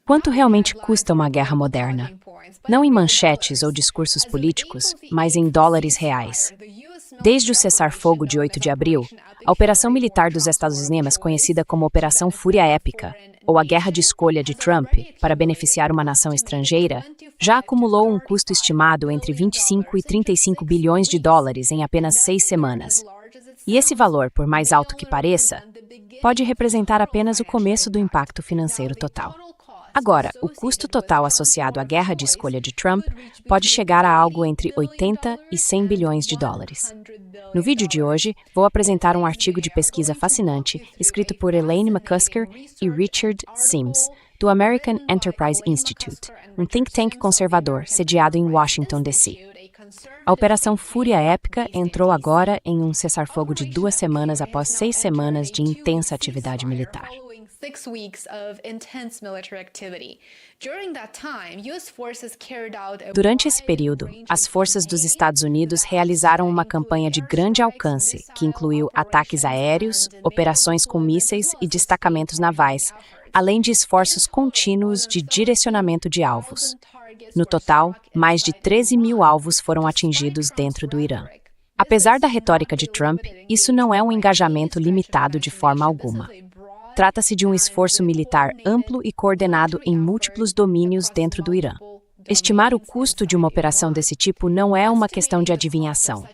Quanto realmente custa uma guerra moderna? Não em manchetes ou discursos políticos, mas em dólares reais. Desde o cessar-fogo de 8 de abril, a operação militar dos Estados Unidos, conhecida como Operação Fúria Épica, ou a guerra de escolha de Trump para beneficiar uma nação estrangeira, já acumulou um custo estimado entre 25 e 35 bilhões de dólares em apenas 6 semanas. E esse valor, por mais alto que pareça, pode representar apenas o começo do impacto financeiro total. Agora, o custo total associado à guerra de escolha de Trump pode chegar a algo entre 80 e 100 bilhões de dólares. No vídeo de hoje, vou apresentar um artigo de pesquisa fascinante escrito por Elaine McCusker e Richard Sims, do American Enterprise Institute, um think tank conservador sediado em Washington, D.C. A Operação Fúria Épica entrou agora em um cessar-fogo de 2 semanas após 6 semanas de intensa atividade militar. Durante esse período, as forças dos Estados Unidos realizaram uma campanha de grande alcance, que incluiu ataques aéreos, operações com mísseis e destacamentos navais, além de esforços contínuos de direcionamento de alvos. No total, mais de 13 mil alvos foram atingidos dentro do Irã. Apesar da retórica de Trump, isso não é um engajamento limitado de forma alguma. Trata-se de um esforço militar amplo e coordenado em múltiplos domínios dentro do Irã. Estimar o custo de uma operação desse tipo não é uma questão de adivinhação.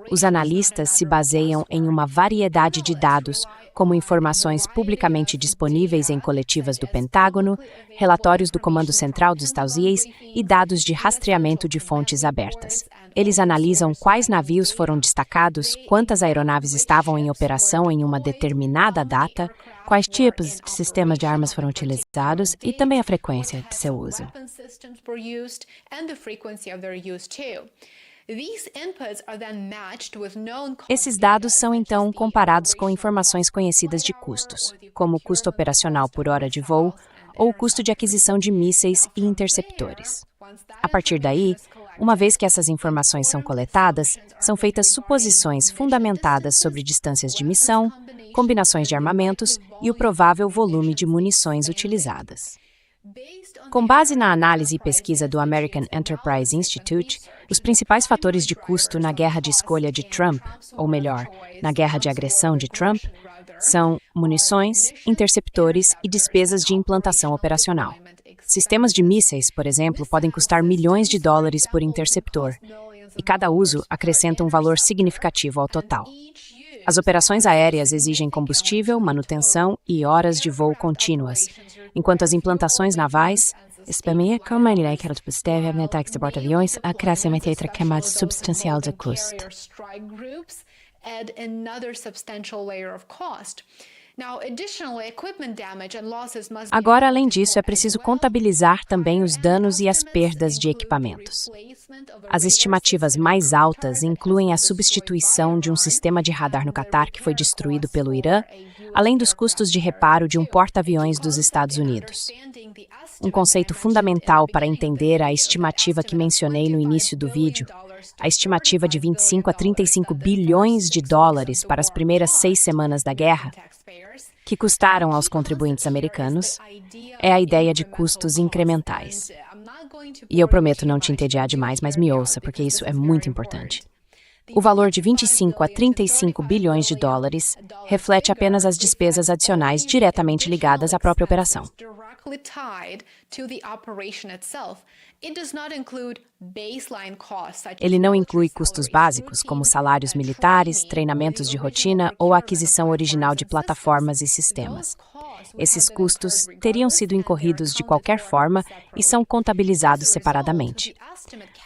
Os analistas se baseiam em uma variedade de dados, como informações publicamente disponíveis em coletivas do Pentágono, relatórios do Comando Central dos Estados Unidos e dados de rastreamento de fontes abertas. Eles analisam quais navios foram destacados, quantas aeronaves estavam em operação em uma determinada data, quais tipos de sistemas de armas foram utilizados e também a frequência de seu uso. Esses dados são então comparados com informações conhecidas de custos, como o custo operacional por hora de voo ou o custo de aquisição de mísseis e interceptores. A partir daí, uma vez que essas informações são coletadas, são feitas suposições fundamentadas sobre distâncias de missão, combinações de armamentos e o provável volume de munições utilizadas. Com base na análise e pesquisa do American Enterprise Institute, os principais fatores de custo na guerra de escolha de Trump, ou melhor, na guerra de agressão de Trump, são munições, interceptores e despesas de implantação operacional. Sistemas de mísseis, por exemplo, podem custar milhões de dólares por interceptor, e cada uso acrescenta um valor significativo ao total. As operações aéreas exigem combustível, manutenção e horas de voo contínuas, enquanto as implantações navais, ataques de porta-aviões, acrescentam outra camada substancial de custo. Agora, além disso, é preciso contabilizar também os danos e as perdas de equipamentos. As estimativas mais altas incluem a substituição de um sistema de radar no Catar que foi destruído pelo Irã, além dos custos de reparo de um porta-aviões dos Estados Unidos. Um conceito fundamental para entender a estimativa que mencionei no início do vídeo, a estimativa de 25 a 35 bilhões de dólares para as primeiras 6 semanas da guerra, que custaram aos contribuintes americanos, é a ideia de custos incrementais. E eu prometo não te entediar demais, mas me ouça, porque isso é muito importante. O valor de 25 a 35 bilhões de dólares reflete apenas as despesas adicionais diretamente ligadas à própria operação. Ele não inclui custos básicos, como salários militares, treinamentos de rotina ou a aquisição original de plataformas e sistemas. Esses custos teriam sido incorridos de qualquer forma e são contabilizados separadamente.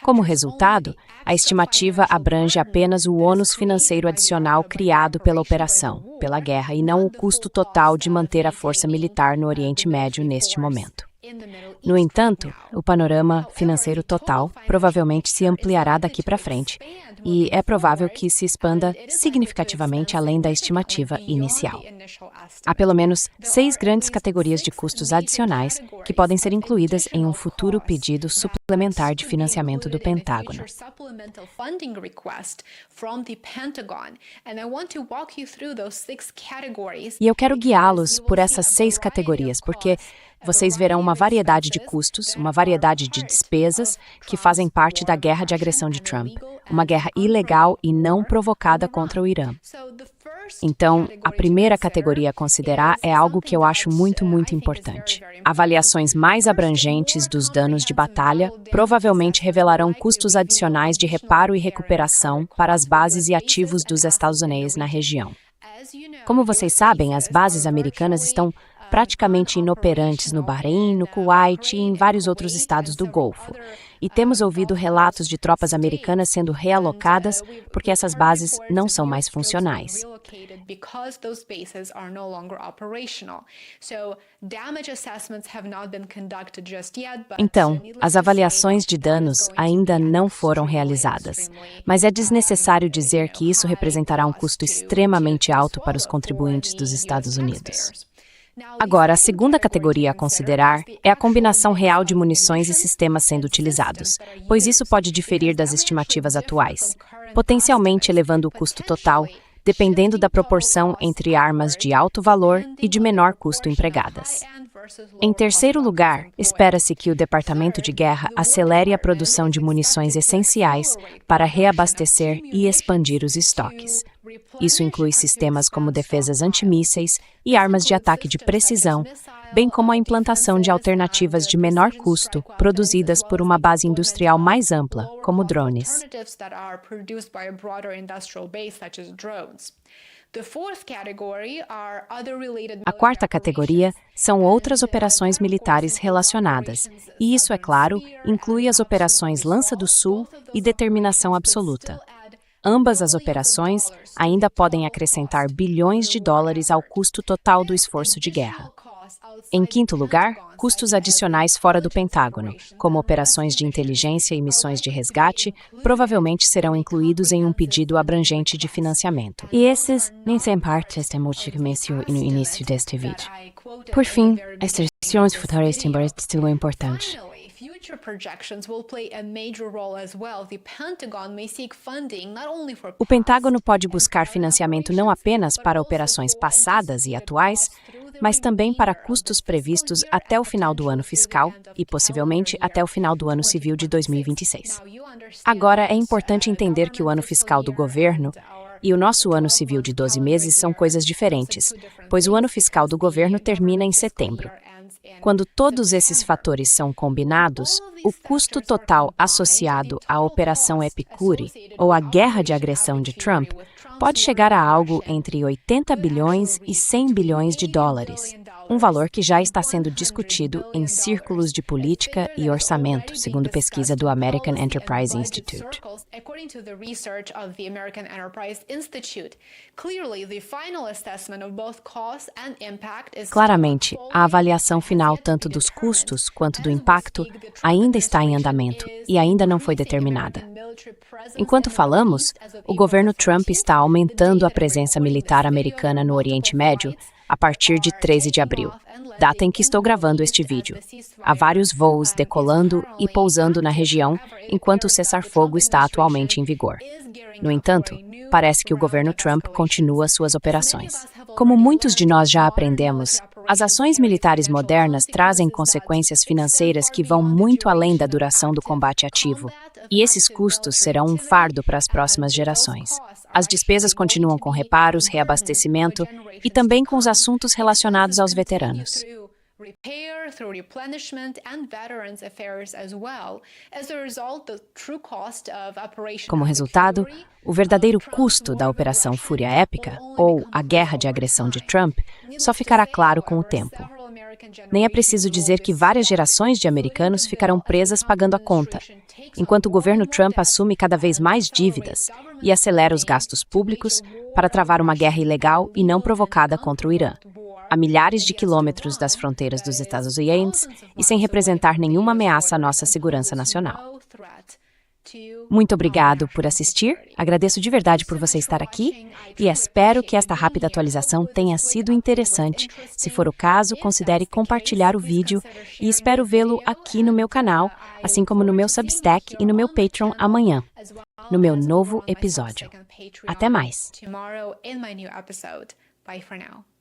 Como resultado, a estimativa abrange apenas o ônus financeiro adicional criado pela operação, pela guerra, e não o custo total de manter a força militar no Oriente Médio neste momento. No entanto, o panorama financeiro total provavelmente se ampliará daqui para frente, e é provável que se expanda significativamente além da estimativa inicial. Há pelo menos 6 grandes categorias de custos adicionais que podem ser incluídas em um futuro pedido suplementar de financiamento do Pentágono. E eu quero guiá-los por essas 6 categorias, porque vocês verão uma variedade de custos, uma variedade de despesas que fazem parte da guerra de agressão de Trump, uma guerra ilegal e não provocada contra o Irã. Então, a primeira categoria a considerar é algo que eu acho muito importante. Avaliações mais abrangentes dos danos de batalha provavelmente revelarão custos adicionais de reparo e recuperação para as bases e ativos dos Estados Unidos na região. Como vocês sabem, as bases americanas estão praticamente inoperantes no Bahrein, no Kuwait e em vários outros estados do Golfo. E temos ouvido relatos de tropas americanas sendo realocadas porque essas bases não são mais funcionais. Então, as avaliações de danos ainda não foram realizadas, mas é desnecessário dizer que isso representará um custo extremamente alto para os contribuintes dos Estados Unidos. Agora, a segunda categoria a considerar é a combinação real de munições e sistemas sendo utilizados, pois isso pode diferir das estimativas atuais, potencialmente elevando o custo total, dependendo da proporção entre armas de alto valor e de menor custo empregadas. Em terceiro lugar, espera-se que o Departamento de Guerra acelere a produção de munições essenciais para reabastecer e expandir os estoques. Isso inclui sistemas como defesas antimísseis e armas de ataque de precisão, bem como a implantação de alternativas de menor custo produzidas por uma base industrial mais ampla, como drones. A quarta categoria são outras operações militares relacionadas, e isso, é claro, inclui as operações Lança do Sul e Determinação Absoluta. Ambas as operações ainda podem acrescentar bilhões de dólares ao custo total do esforço de guerra. Em quinto lugar, custos adicionais fora do Pentágono, como operações de inteligência e missões de resgate, provavelmente serão incluídos em um pedido abrangente de financiamento. E esses nem são parte deste motivo mencionado no início deste vídeo. Por fim, as decisões futuras também são importantes. O Pentágono pode buscar financiamento não apenas para operações passadas e atuais, mas também para custos previstos até o final do ano fiscal e, possivelmente, até o final do ano civil de 2026. Agora, é importante entender que o ano fiscal do governo e o nosso ano civil de 12 meses são coisas diferentes, pois o ano fiscal do governo termina em setembro. Quando todos esses fatores são combinados, o custo total associado à Operação Epicure, ou à guerra de agressão de Trump, pode chegar a algo entre 80 bilhões e 100 bilhões de dólares, um valor que já está sendo discutido em círculos de política e orçamento, segundo pesquisa do American Enterprise Institute. Claramente, a avaliação final tanto dos custos quanto do impacto ainda está em andamento e ainda não foi determinada. Enquanto falamos, o governo Trump está aumentando a presença militar americana no Oriente Médio a partir de 13 de abril, data em que estou gravando este vídeo. Há vários voos decolando e pousando na região, enquanto o cessar-fogo está atualmente em vigor. No entanto, parece que o governo Trump continua suas operações. Como muitos de nós já aprendemos, as ações militares modernas trazem consequências financeiras que vão muito além da duração do combate ativo, e esses custos serão um fardo para as próximas gerações. As despesas continuam com reparos, reabastecimento e também com os assuntos relacionados aos veteranos. Como resultado, o verdadeiro custo da Operação Fúria Épica, ou a guerra de agressão de Trump, só ficará claro com o tempo. Nem é preciso dizer que várias gerações de americanos ficarão presas pagando a conta, enquanto o governo Trump assume cada vez mais dívidas e acelera os gastos públicos para travar uma guerra ilegal e não provocada contra o Irã. a milhares de quilômetros das fronteiras dos Estados Unidos e sem representar nenhuma ameaça à nossa segurança nacional. Muito obrigado por assistir, agradeço de verdade por você estar aqui e espero que esta rápida atualização tenha sido interessante. Se for o caso, considere compartilhar o vídeo e espero vê-lo aqui no meu canal, assim como no meu Substack e no meu Patreon amanhã, no meu novo episódio. Até mais! Tomorrow in my new episode. Bye for now.